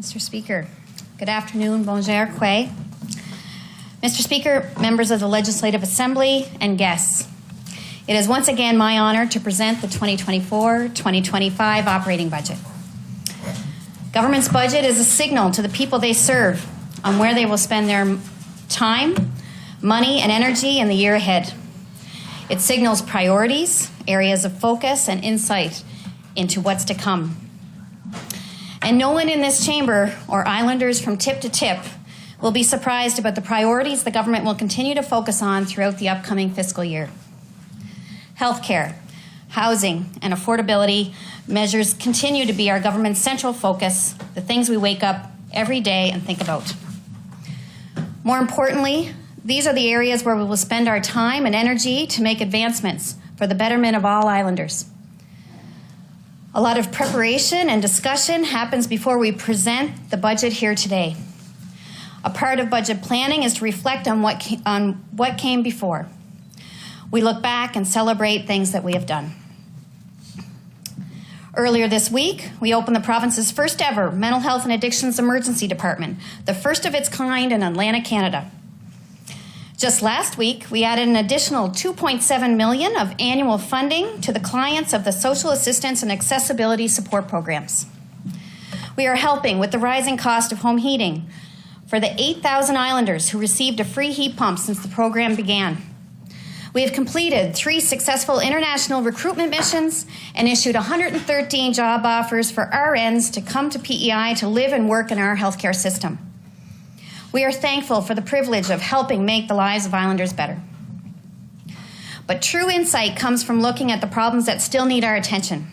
Mr. Speaker. Good afternoon, bonjour, quoi. Mr. Speaker, members of the Legislative Assembly, and guests. It is once again my honour to present the 2024-2025 operating budget. Government's budget is a signal to the people they serve on where they will spend their time, money, and energy in the year ahead. It signals priorities, areas of focus, and insight into what's to come. And no one in this chamber or islanders from tip to tip will be surprised about the priorities the government will continue to focus on throughout the upcoming fiscal year. Healthcare, housing, and affordability measures continue to be our government's central focus, the things we wake up every day and think about. More importantly, these are the areas where we will spend our time and energy to make advancements for the betterment of all islanders. A lot of preparation and discussion happens before we present the budget here today. A part of budget planning is to reflect on what came before. We look back and celebrate things that we have done. Earlier this week, we opened the province's first ever Mental Health and Addictions Emergency Department, the first of its kind in Atlantic Canada. Just last week, we added an additional $2.7 million of annual funding to the clients of the social assistance and accessibility support programs. We are helping with the rising cost of home heating for the 8,000 islanders who received a free heat pump since the program began. We have completed 3 successful international recruitment missions and issued 113 job offers for RNs to come to P.E.I. to live and work in our healthcare system. We are thankful for the privilege of helping make the lives of islanders better. But true insight comes from looking at the problems that still need our attention.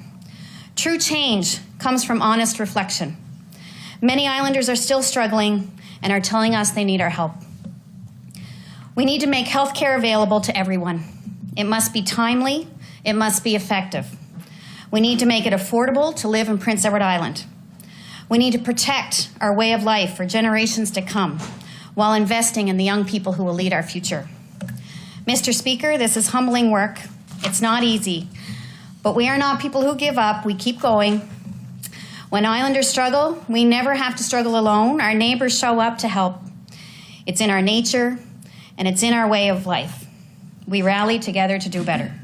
True change comes from honest reflection. Many islanders are still struggling and are telling us they need our help. We need to make health care available to everyone. It must be timely, it must be effective. We need to make it affordable to live in Prince Edward Island. We need to protect our way of life for generations to come while investing in the young people who will lead our future. Mr. Speaker, this is humbling work. It's not easy, but we are not people who give up. We keep going. When islanders struggle, we never have to struggle alone. Our neighbors show up to help. It's in our nature, and it's in our way of life. We rally together to do better.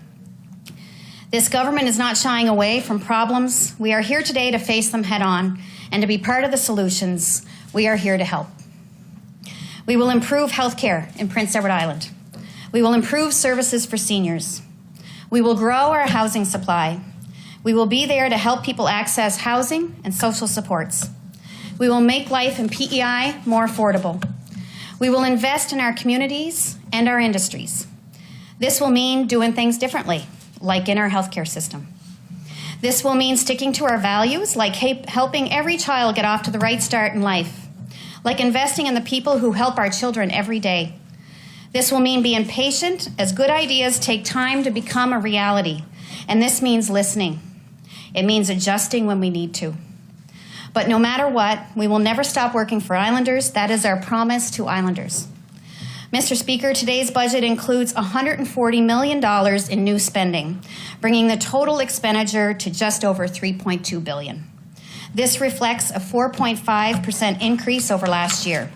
This government is not shying away from problems. We are here today to face them head on and to be part of the solutions. We are here to help. We will improve healthcare in Prince Edward Island. We will improve services for seniors. We will grow our housing supply. We will be there to help people access housing and social supports. We will make life in P.E.I. more affordable. We will invest in our communities and our industries. This will mean doing things differently, like in our healthcare system. This will mean sticking to our values, like helping every child get off to the right start in life, like investing in the people who help our children every day. This will mean being patient, as good ideas take time to become a reality, and this means listening. It means adjusting when we need to. But no matter what, we will never stop working for islanders. That is our promise to islanders. Mr. Speaker, today's budget includes $140 million in new spending, bringing the total expenditure to just over $3.2 billion. This reflects a 4.5% increase over last year.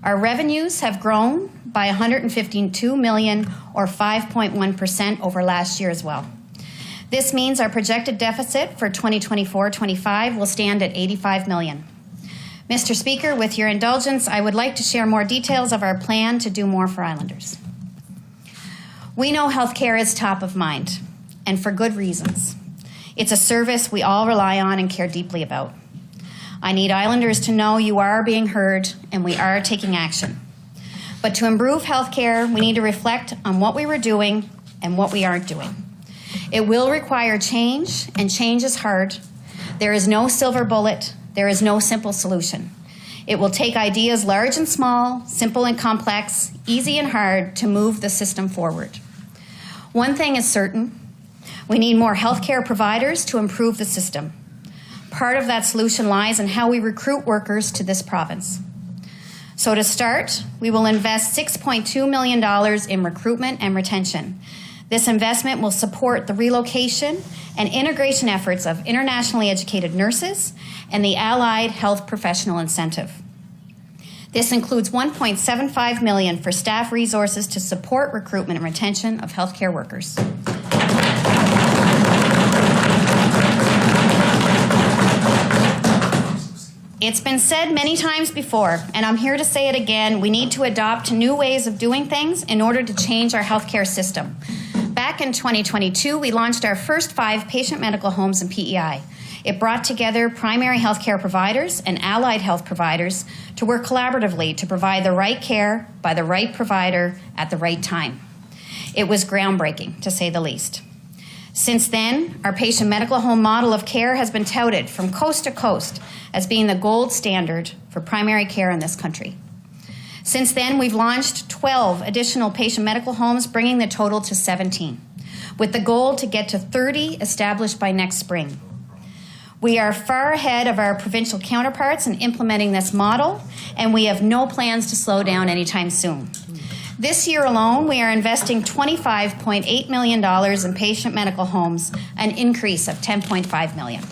Our revenues have grown by $152 million, or 5.1% over last year as well. This means our projected deficit for 2024-25 will stand at $85 million. Mr. Speaker, with your indulgence, I would like to share more details of our plan to do more for islanders. We know healthcare is top of mind, and for good reasons. It's a service we all rely on and care deeply about. I need islanders to know you are being heard and we are taking action. But to improve healthcare, we need to reflect on what we were doing and what we aren't doing. It will require change, and change is hard. There is no silver bullet. There is no simple solution. It will take ideas large and small, simple and complex, easy and hard to move the system forward. One thing is certain. We need more healthcare providers to improve the system. Part of that solution lies in how we recruit workers to this province. So to start, we will invest $6.2 million in recruitment and retention. This investment will support the relocation and integration efforts of internationally educated nurses and the Allied Health Professional Incentive. This includes $1.75 million for staff resources to support recruitment and retention of healthcare workers. It's been said many times before, and I'm here to say it again, we need to adopt new ways of doing things in order to change our healthcare system. Back in 2022, we launched our first 5 patient medical homes in P.E.I. It brought together primary healthcare providers and allied health providers to work collaboratively to provide the right care by the right provider at the right time. It was groundbreaking, to say the least. Since then, our patient medical home model of care has been touted from coast to coast as being the gold standard for primary care in this country. Since then, we've launched 12 additional patient medical homes, bringing the total to 17, with the goal to get to 30 established by next spring. We are far ahead of our provincial counterparts in implementing this model, and we have no plans to slow down anytime soon. This year alone, we are investing $25.8 million in patient medical homes, an increase of $10.5 million.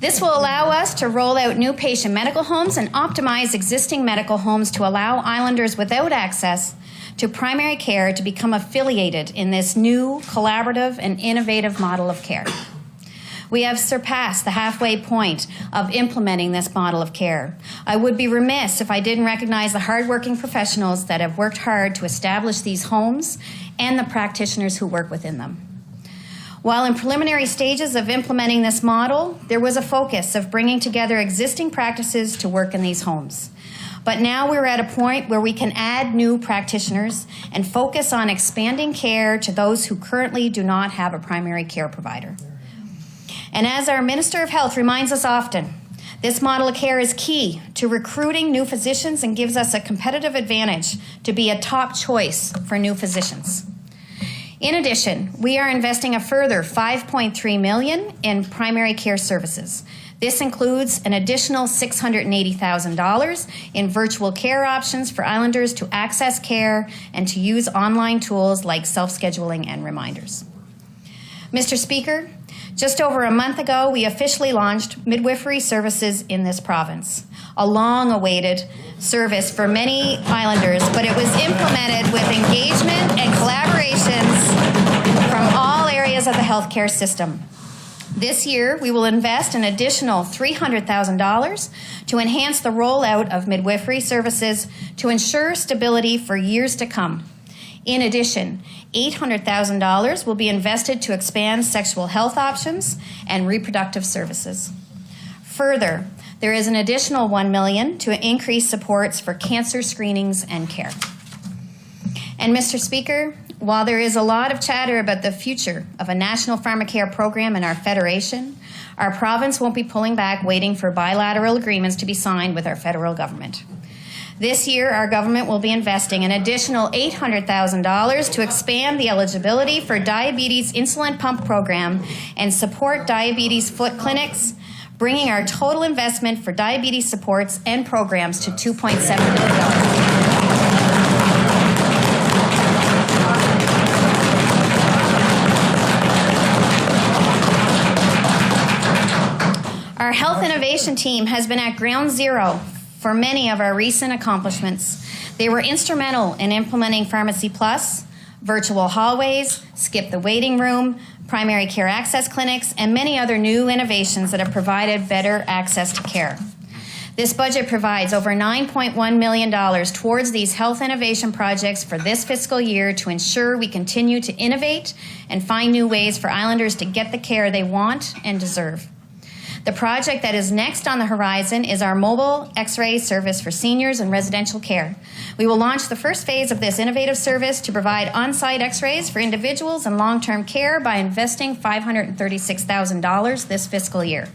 This will allow us to roll out new patient medical homes and optimize existing medical homes to allow islanders without access to primary care to become affiliated in this new, collaborative, and innovative model of care. We have surpassed the halfway point of implementing this model of care. I would be remiss if I didn't recognize the hardworking professionals that have worked hard to establish these homes and the practitioners who work within them. While in preliminary stages of implementing this model, there was a focus of bringing together existing practices to work in these homes. But now we're at a point where we can add new practitioners and focus on expanding care to those who currently do not have a primary care provider. And as our Minister of Health reminds us often, this model of care is key to recruiting new physicians and gives us a competitive advantage to be a top choice for new physicians. In addition, we are investing a further $5.3 million in primary care services. This includes an additional $680,000 in virtual care options for islanders to access care and to use online tools like self-scheduling and reminders. Mr. Speaker, just over a month ago, we officially launched midwifery services in this province, a long-awaited service for many islanders, but it was implemented with engagement and collaborations from all areas of the healthcare system. This year, we will invest an additional $300,000 to enhance the rollout of midwifery services to ensure stability for years to come. In addition, $800,000 will be invested to expand sexual health options and reproductive services. Further, there is an additional $1 million to increase supports for cancer screenings and care. And Mr. Speaker, while there is a lot of chatter about the future of a national pharmacare program in our federation, our province won't be pulling back waiting for bilateral agreements to be signed with our federal government. This year, our government will be investing an additional $800,000 to expand the eligibility for diabetes insulin pump program and support diabetes foot clinics, bringing our total investment for diabetes supports and programs to $2.7 million. Our health innovation team has been at ground zero for many of our recent accomplishments. They were instrumental in implementing Pharmacy Plus, virtual hallways, skip the waiting room, primary care access clinics, and many other new innovations that have provided better access to care. This budget provides over $9.1 million towards these health innovation projects for this fiscal year to ensure we continue to innovate and find new ways for islanders to get the care they want and deserve. The project that is next on the horizon is our mobile X-ray service for seniors in residential care. We will launch the first phase of this innovative service to provide on-site X-rays for individuals in long-term care by investing $536,000 this fiscal year.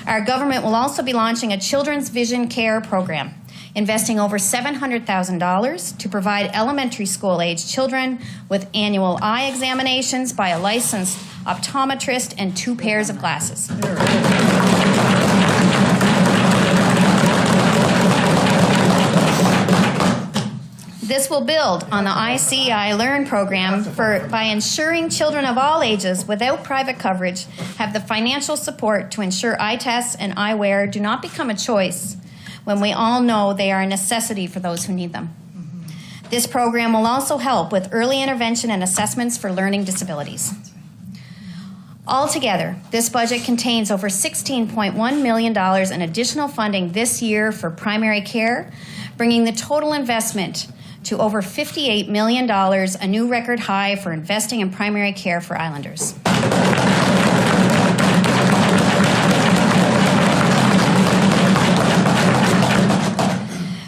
Our government will also be launching a children's vision care program, investing over $700,000 to provide elementary school-age children with annual eye examinations by a licensed optometrist and 2 pairs of glasses. This will build on the ICI Learn program by ensuring children of all ages without private coverage have the financial support to ensure eye tests and eyewear do not become a choice when we all know they are a necessity for those who need them. This program will also help with early intervention and assessments for learning disabilities. Altogether, this budget contains over $16.1 million in additional funding this year for primary care, bringing the total investment to over $58 million, a new record high for investing in primary care for Islanders.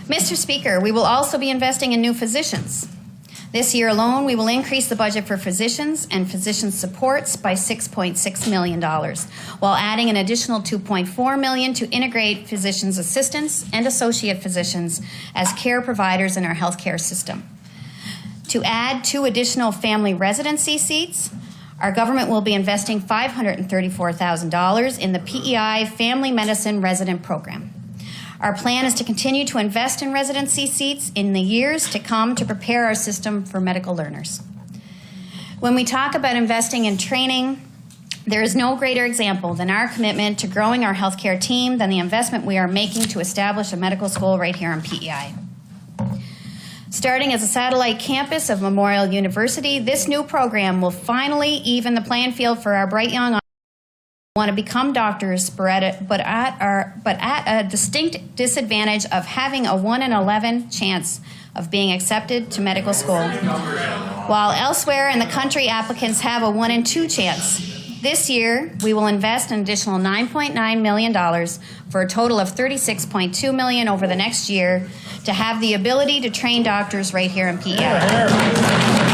Mr. Speaker, we will also be investing in new physicians. This year alone, we will increase the budget for physicians and physician supports by $6.6 million, while adding an additional $2.4 million to integrate physicians' assistants and associate physicians as care providers in our healthcare system. To add 2 additional family residency seats, our government will be investing $534,000 in the P.E.I. Family Medicine Resident Program. Our plan is to continue to invest in residency seats in the years to come to prepare our system for medical learners. When we talk about investing in training, there is no greater example than our commitment to growing our healthcare team than the investment we are making to establish a medical school right here in P.E.I. Starting as a satellite campus of Memorial University, this new program will finally even the playing field for our bright young want to become doctors, but at a distinct disadvantage of having a 1 in 11 chance of being accepted to medical school, while elsewhere in the country applicants have a 1 in 2 chance. This year, we will invest an additional $9.9 million for a total of $36.2 million over the next year to have the ability to train doctors right here in P.E.I.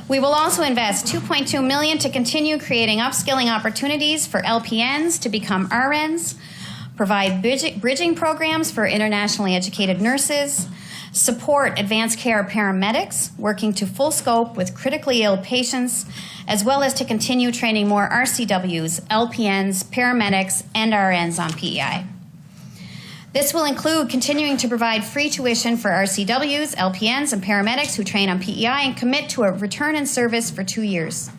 We will also invest $2.2 million to continue creating upskilling opportunities for LPNs to become RNs, provide bridging programs for internationally educated nurses, support advanced care paramedics working to full scope with critically ill patients, as well as to continue training more RCWs, LPNs, paramedics, and RNs on P.E.I. This will include continuing to provide free tuition for RCWs, LPNs, and paramedics who train on P.E.I. and commit to a return in service for 2 years.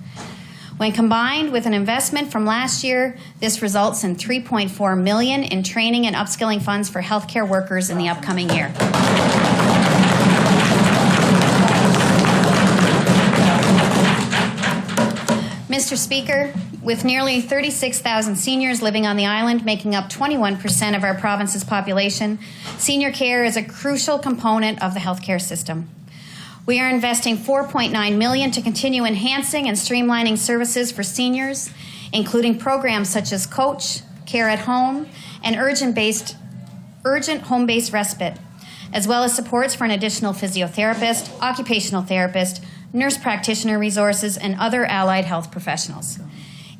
When combined with an investment from last year, this results in $3.4 million in training and upskilling funds for healthcare workers in the upcoming year. Mr. Speaker, with nearly 36,000 seniors living on the island, making up 21% of our province's population, senior care is a crucial component of the healthcare system. We are investing $4.9 million to continue enhancing and streamlining services for seniors, including programs such as Coach, Care at Home, and urgent home-based respite, as well as supports for an additional physiotherapist, occupational therapist, nurse practitioner resources, and other allied health professionals.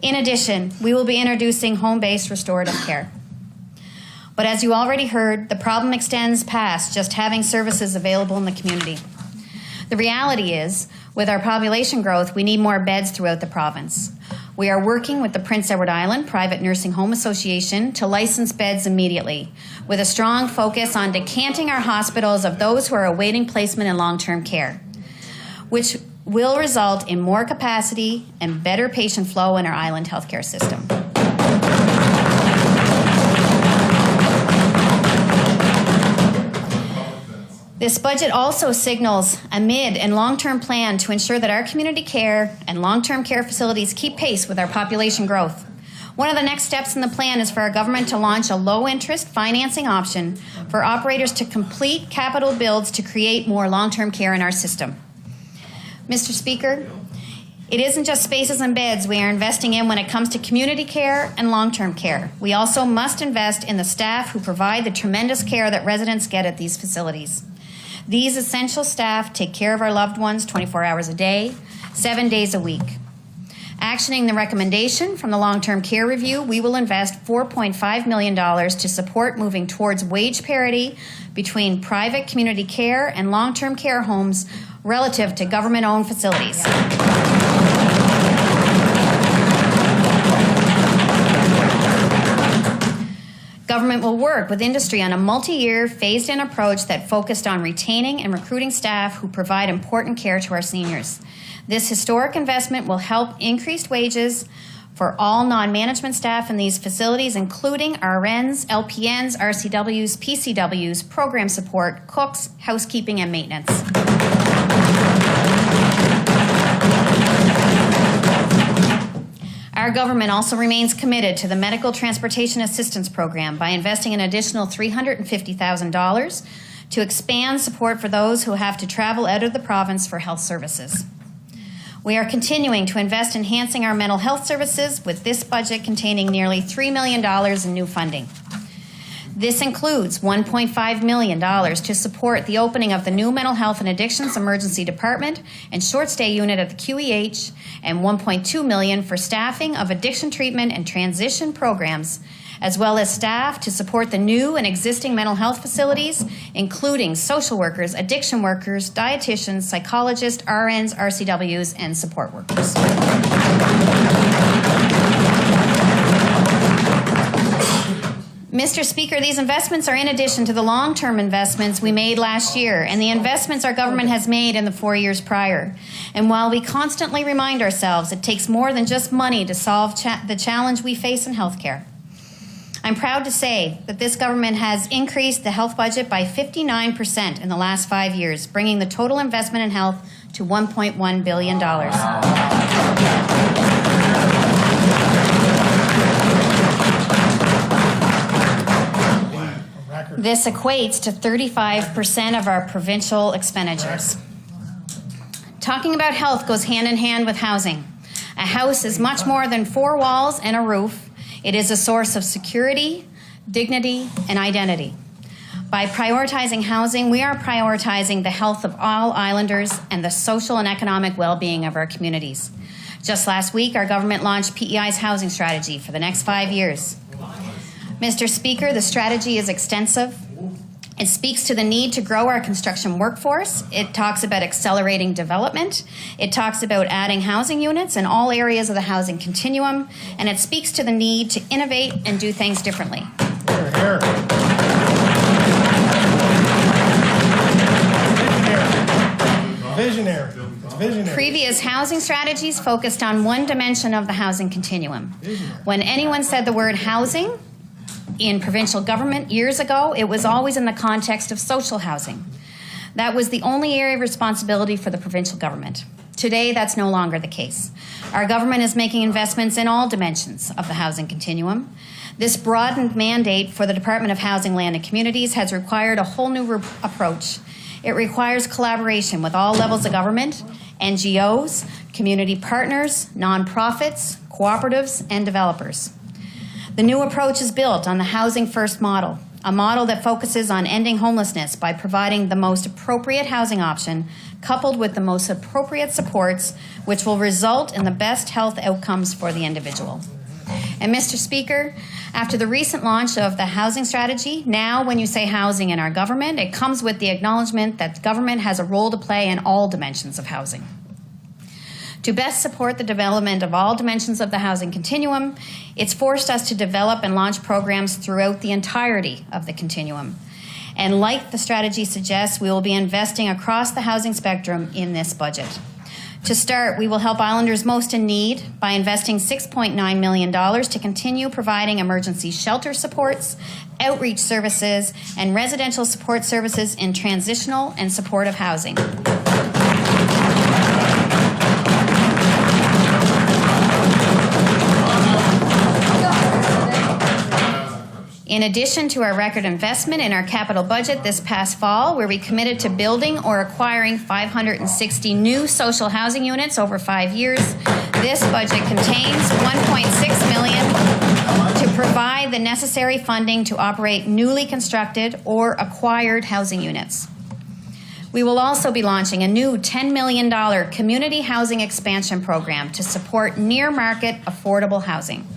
In addition, we will be introducing home-based restorative care. But as you already heard, the problem extends past just having services available in the community. The reality is, with our population growth, we need more beds throughout the province. We are working with the Prince Edward Island Private Nursing Home Association to license beds immediately, with a strong focus on decanting our hospitals of those who are awaiting placement in long-term care, which will result in more capacity and better patient flow in our island healthcare system. This budget also signals a mid- and long-term plan to ensure that our community care and long-term care facilities keep pace with our population growth. One of the next steps in the plan is for our government to launch a low-interest financing option for operators to complete capital builds to create more long-term care in our system. Mr. Speaker, it isn't just spaces and beds we are investing in when it comes to community care and long-term care. We also must invest in the staff who provide the tremendous care that residents get at these facilities. These essential staff take care of our loved ones 24 hours a day, 7 days a week. Actioning the recommendation from the Long-Term Care Review, we will invest $4.5 million to support moving towards wage parity between private community care and long-term care homes relative to government-owned facilities. Government will work with industry on a multi-year, phased-in approach that focused on retaining and recruiting staff who provide important care to our seniors. This historic investment will help increase wages for all non-management staff in these facilities, including RNs, LPNs, RCWs, PCWs, program support, cooks, housekeeping, and maintenance. Our government also remains committed to the Medical Transportation Assistance Program by investing an additional $350,000 to expand support for those who have to travel out of the province for health services. We are continuing to invest in enhancing our mental health services with this budget containing nearly $3 million in new funding. This includes $1.5 million to support the opening of the new Mental Health and Addictions Emergency Department and Short Stay Unit at the QEH, and $1.2 million for staffing of addiction treatment and transition programs, as well as staff to support the new and existing mental health facilities, including social workers, addiction workers, dietitians, psychologists, RNs, RCWs, and support workers. Mr. Speaker, these investments are in addition to the long-term investments we made last year and the investments our government has made in the 4 years prior. And while we constantly remind ourselves it takes more than just money to solve the challenge we face in healthcare, I'm proud to say that this government has increased the health budget by 59% in the last 5 years, bringing the total investment in health to $1.1 billion. This equates to 35% of our provincial expenditures. Talking about health goes hand in hand with housing. A house is much more than 4 walls and a roof. It is a source of security, dignity, and identity. By prioritizing housing, we are prioritizing the health of all islanders and the social and economic well-being of our communities. Just last week, our government launched P.E.I.'s housing strategy for the next 5 years. Mr. Speaker, the strategy is extensive. It speaks to the need to grow our construction workforce. It talks about accelerating development. It talks about adding housing units in all areas of the housing continuum. And it speaks to the need to innovate and do things differently. Here. Visionary. It's visionary. Previous housing strategies focused on one dimension of the housing continuum. When anyone said the word housing in provincial government years ago, it was always in the context of social housing. That was the only area of responsibility for the provincial government. Today, that's no longer the case. Our government is making investments in all dimensions of the housing continuum. This broadened mandate for the Department of Housing, Land and Communities has required a whole new approach. It requires collaboration with all levels of government, NGOs, community partners, nonprofits, cooperatives, and developers. The new approach is built on the Housing First model, a model that focuses on ending homelessness by providing the most appropriate housing option coupled with the most appropriate supports, which will result in the best health outcomes for the individual. And Mr. Speaker, after the recent launch of the housing strategy, now when you say housing in our government, it comes with the acknowledgement that government has a role to play in all dimensions of housing. To best support the development of all dimensions of the housing continuum, it's forced us to develop and launch programs throughout the entirety of the continuum. And like the strategy suggests, we will be investing across the housing spectrum in this budget. To start, we will help islanders most in need by investing $6.9 million to continue providing emergency shelter supports, outreach services, and residential support services in transitional and supportive housing. In addition to our record investment in our capital budget this past fall, where we committed to building or acquiring 560 new social housing units over 5 years, this budget contains $1.6 million to provide the necessary funding to operate newly constructed or acquired housing units. We will also be launching a new $10 million community housing expansion program to support near-market affordable housing.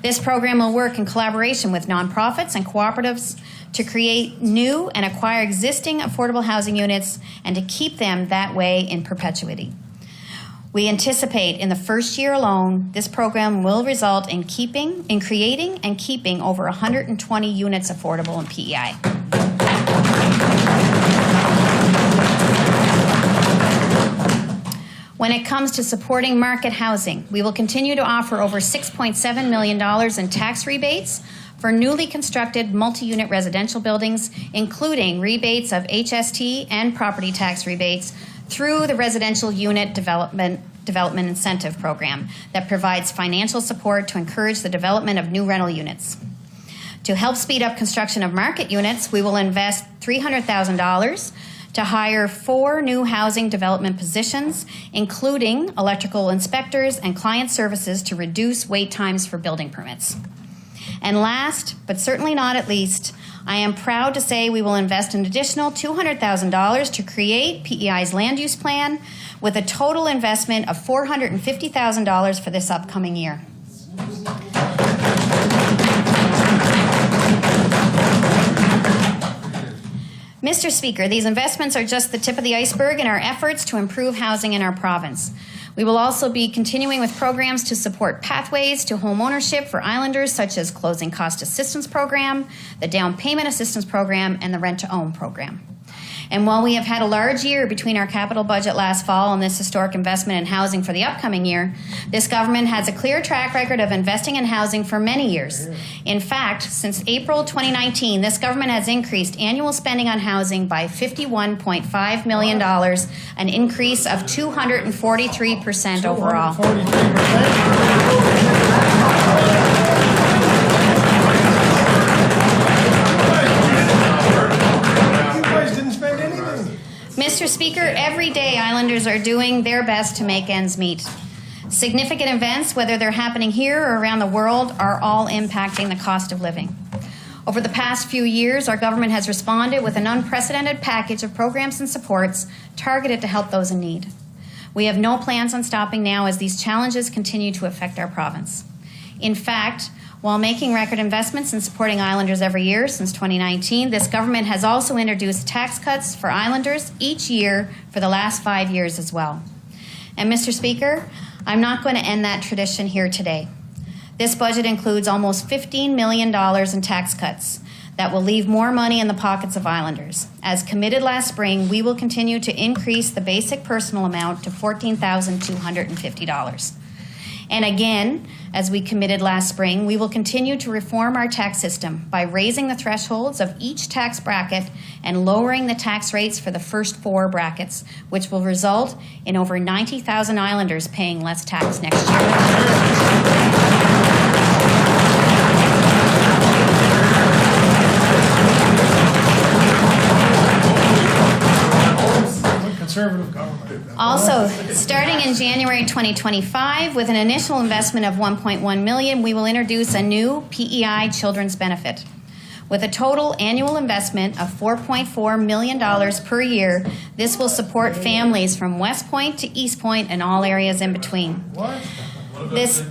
This program will work in collaboration with nonprofits and cooperatives to create new and acquire existing affordable housing units and to keep them that way in perpetuity. We anticipate in the first year alone, this program will result in creating and keeping over 120 units affordable in P.E.I. When it comes to supporting market housing, we will continue to offer over $6.7 million in tax rebates for newly constructed multi-unit residential buildings, including rebates of HST and property tax rebates through the Residential Unit Development Incentive Program that provides financial support to encourage the development of new rental units. To help speed up construction of market units, we will invest $300,000 to hire 4 new housing development positions, including electrical inspectors and client services to reduce wait times for building permits. And last, but certainly not at least, I am proud to say we will invest an additional $200,000 to create P.E.I.'s land use plan with a total investment of $450,000 for this upcoming year. Mr. Speaker, these investments are just the tip of the iceberg in our efforts to improve housing in our province. We will also be continuing with programs to support pathways to home ownership for islanders, such as Closing Cost Assistance Program, the Down Payment Assistance Program, and the Rent to Own Program. And while we have had a large year between our capital budget last fall and this historic investment in housing for the upcoming year, this government has a clear track record of investing in housing for many years. In fact, since April 2019, this government has increased annual spending on housing by $51.5 million, an increase of 243% overall. 243%. Mr. Speaker, every day Islanders are doing their best to make ends meet. Significant events, whether they're happening here or around the world, are all impacting the cost of living. Over the past few years, our government has responded with an unprecedented package of programs and supports targeted to help those in need. We have no plans on stopping now as these challenges continue to affect our province. In fact, while making record investments in supporting Islanders every year since 2019, this government has also introduced tax cuts for Islanders each year for the last 5 years as well. And Mr. Speaker, I'm not going to end that tradition here today. This budget includes almost $15 million in tax cuts that will leave more money in the pockets of Islanders. As committed last spring, we will continue to increase the basic personal amount to $14,250. And again, as we committed last spring, we will continue to reform our tax system by raising the thresholds of each tax bracket and lowering the tax rates for the first 4 brackets, which will result in over 90,000 Islanders paying less tax next year. Conservative government. Also, starting in January 2025, with an initial investment of $1.1 million, we will introduce a new P.E.I. children's benefit. With a total annual investment of $4.4 million per year, this will support families from West Point to East Point and all areas in between. This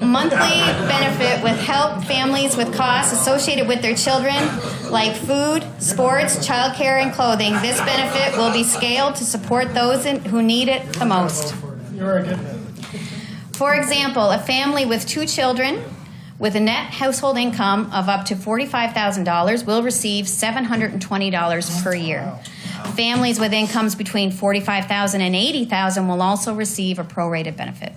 monthly benefit will help families with costs associated with their children, like food, sports, childcare, and clothing. This benefit will be scaled to support those who need it the most. For example, a family with 2 children with a net household income of up to $45,000 will receive $720 per year. Families with incomes between $45,000 and $80,000 will also receive a prorated benefit.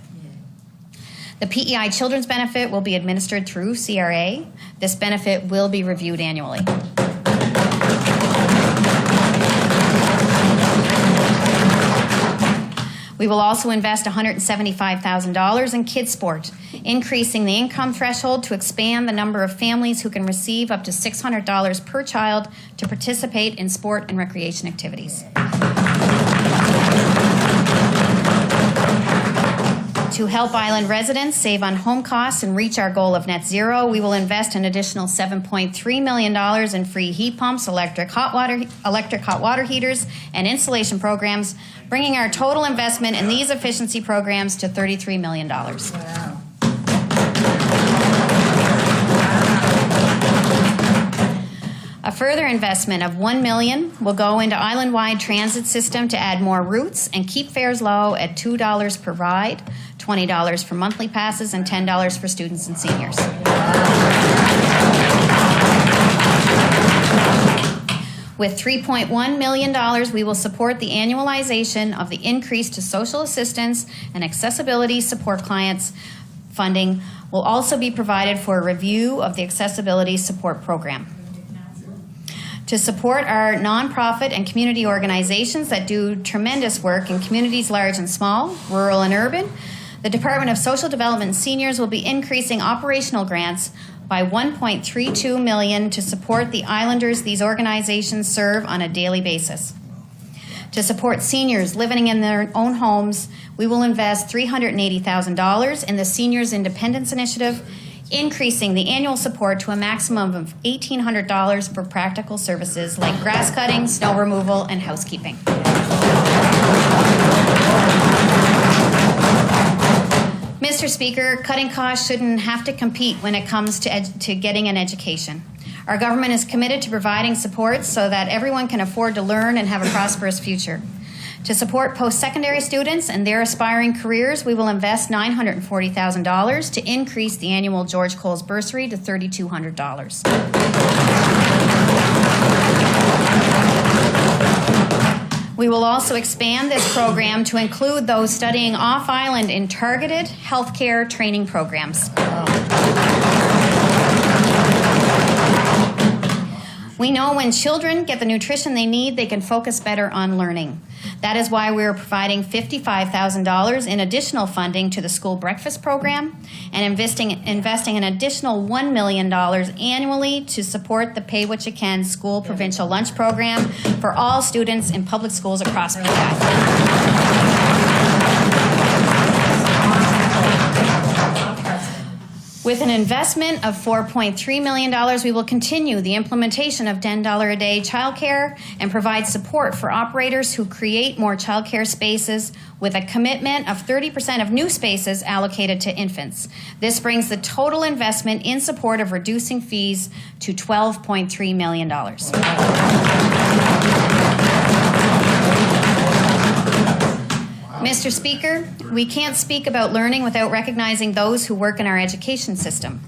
The P.E.I. Children's Benefit will be administered through CRA. This benefit will be reviewed annually. We will also invest $175,000 in kids sport, increasing the income threshold to expand the number of families who can receive up to $600 per child to participate in sport and recreation activities. To help island residents save on home costs and reach our goal of net zero, we will invest an additional $7.3 million in free heat pumps, electric hot water heaters, and installation programs, bringing our total investment in these efficiency programs to $33 million. Wow. further investment of $1 million will go into island-wide transit system to add more routes and keep fares low at $2 per ride, $20 for monthly passes, and $10 for students and seniors. With $3.1 million, we will support the annualization of the increase to social assistance and accessibility support clients. Funding will also be provided for a review of the accessibility support program. To support our nonprofit and community organizations that do tremendous work in communities large and small, rural and urban, the Department of Social Development and Seniors will be increasing operational grants by $1.32 million to support the islanders these organizations serve on a daily basis. To support seniors living in their own homes, we will invest $380,000 in the Seniors Independence Initiative, increasing the annual support to a maximum of $1,800 for practical services like grass cutting, snow removal, and housekeeping. Mr. Speaker, cutting costs shouldn't have to compete when it comes to getting an education. Our government is committed to providing support so that everyone can afford to learn and have a prosperous future. To support post-secondary students and their aspiring careers, we will invest $940,000 to increase the annual George Coles bursary to $3,200. We will also expand this program to include those studying off-island in targeted healthcare training programs. We know when children get the nutrition they need, they can focus better on learning. That is why we are providing $55,000 in additional funding to the school breakfast program and investing an additional $1 million annually to support the Pay What You Can school provincial lunch program for all students in public schools across P.E.I. With an investment of $4.3 million, we will continue the implementation of $10 a day childcare and provide support for operators who create more childcare spaces with a commitment of 30% of new spaces allocated to infants. This brings the total investment in support of reducing fees to $12.3 million. Mr. Speaker, we can't speak about learning without recognizing those who work in our education system.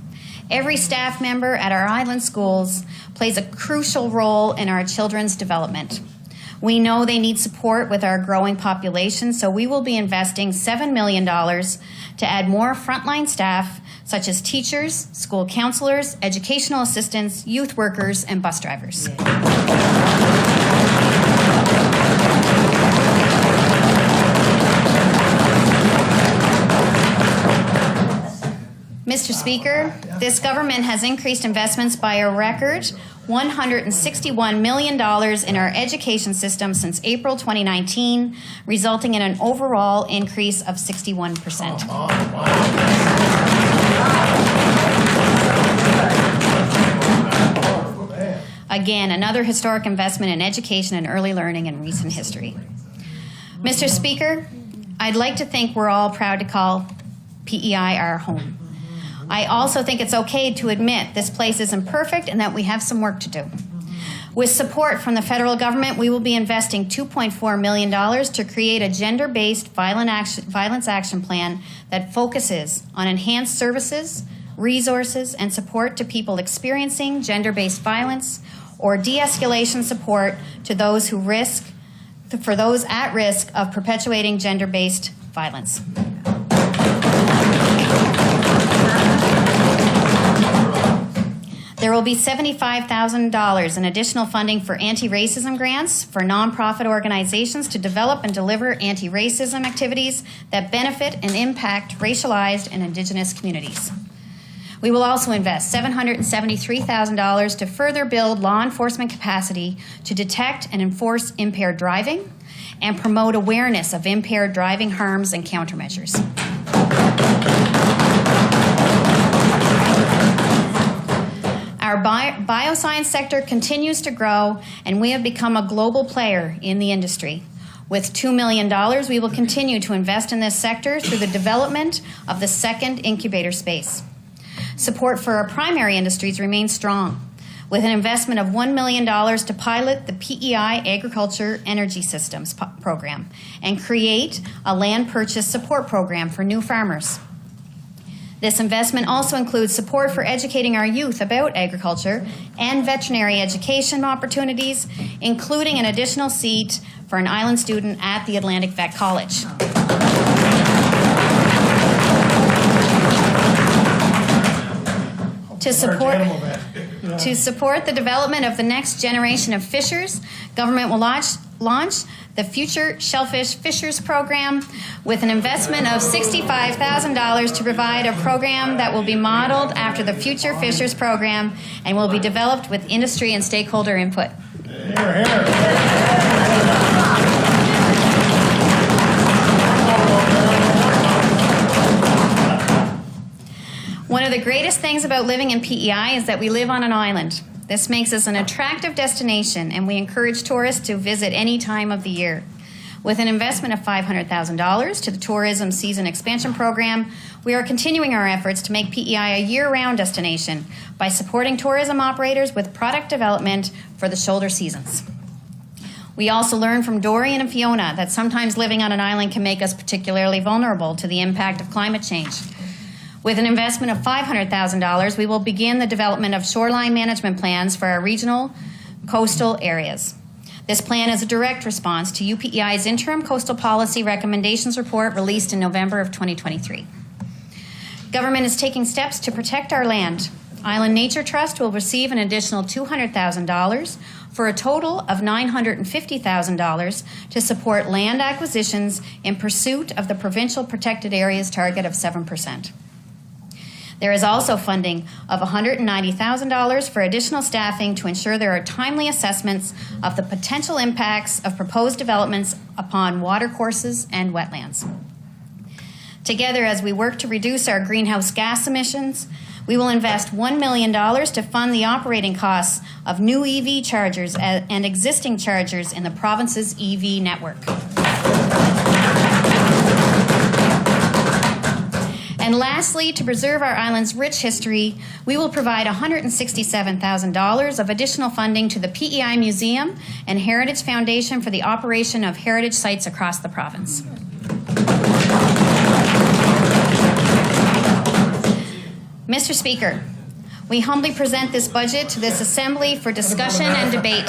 Every staff member at our island schools plays a crucial role in our children's development. We know they need support with our growing population, so we will be investing $7 million to add more frontline staff, such as teachers, school counselors, educational assistants, youth workers, and bus drivers. Mr. Speaker, this government has increased investments by a record $161 million in our education system since April 2019, resulting in an overall increase of 61%. Again, another historic investment in education and early learning in recent history. Mr. Speaker, I'd like to think we're all proud to call P.E.I. our home. I also think it's okay to admit this place isn't perfect and that we have some work to do. With support from the federal government, we will be investing $2.4 million to create a gender-based violence action plan that focuses on enhanced services, resources, and support to people experiencing gender-based violence or de-escalation support to those for those at risk of perpetuating gender-based violence. There will be $75,000 in additional funding for anti-racism grants for nonprofit organizations to develop and deliver anti-racism activities that benefit and impact racialized and Indigenous communities. We will also invest $773,000 to further build law enforcement capacity to detect and enforce impaired driving and promote awareness of impaired driving harms and countermeasures. Our bioscience sector continues to grow, and we have become a global player in the industry. With $2 million, we will continue to invest in this sector through the development of the second incubator space. Support for our primary industries remains strong. with an investment of $1 million to pilot the P.E.I. Agriculture Energy Systems program and create a land purchase support program for new farmers. This investment also includes support for educating our youth about agriculture and veterinary education opportunities, including an additional seat for an island student at the Atlantic Vet College. To support the development of the next generation of fishers, government will launch the Future Shellfish Fishers Program with an investment of $65,000 to provide a program that will be modeled after the Future Fishers Program and will be developed with industry and stakeholder input. Here, here. One of the greatest things about living in P.E.I. is that we live on an island. This makes us an attractive destination, and we encourage tourists to visit any time of the year. With an investment of $500,000 to the Tourism Season Expansion Program, we are continuing our efforts to make P.E.I. a year-round destination by supporting tourism operators with product development for the shoulder seasons. We also learned from Dorian and Fiona that sometimes living on an island can make us particularly vulnerable to the impact of climate change. With an investment of $500,000, we will begin the development of shoreline management plans for our regional coastal areas. This plan is a direct response to UPEI's interim coastal policy recommendations report released in November of 2023. Government is taking steps to protect our land. Island Nature Trust will receive an additional $200,000 for a total of $950,000 to support land acquisitions in pursuit of the provincial protected areas target of 7%. There is also funding of $190,000 for additional staffing to ensure there are timely assessments of the potential impacts of proposed developments upon watercourses and wetlands. Together, as we work to reduce our greenhouse gas emissions, we will invest $1 million to fund the operating costs of new EV chargers and existing chargers in the province's EV network. And lastly, to preserve our island's rich history, we will provide $167,000 of additional funding to the P.E.I. Museum and Heritage Foundation for the operation of heritage sites across the province. Mr. Speaker, we humbly present this budget to this Assembly for discussion and debate.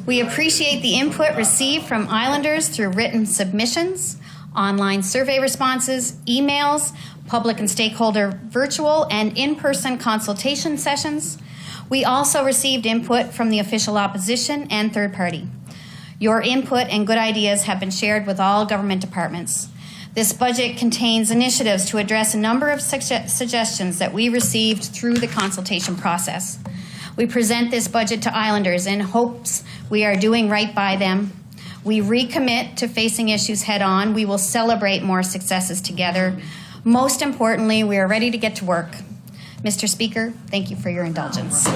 We appreciate the input received from Islanders through written submissions, online survey responses, emails, public and stakeholder virtual and in-person consultation sessions. We also received input from the official opposition and third party. Your input and good ideas have been shared with all government departments. This budget contains initiatives to address a number of suggestions that we received through the consultation process. We present this budget to Islanders in hopes we are doing right by them. We recommit to facing issues head on. We will celebrate more successes together. Most importantly, we are ready to get to work. Mr. Speaker, thank you for your indulgence.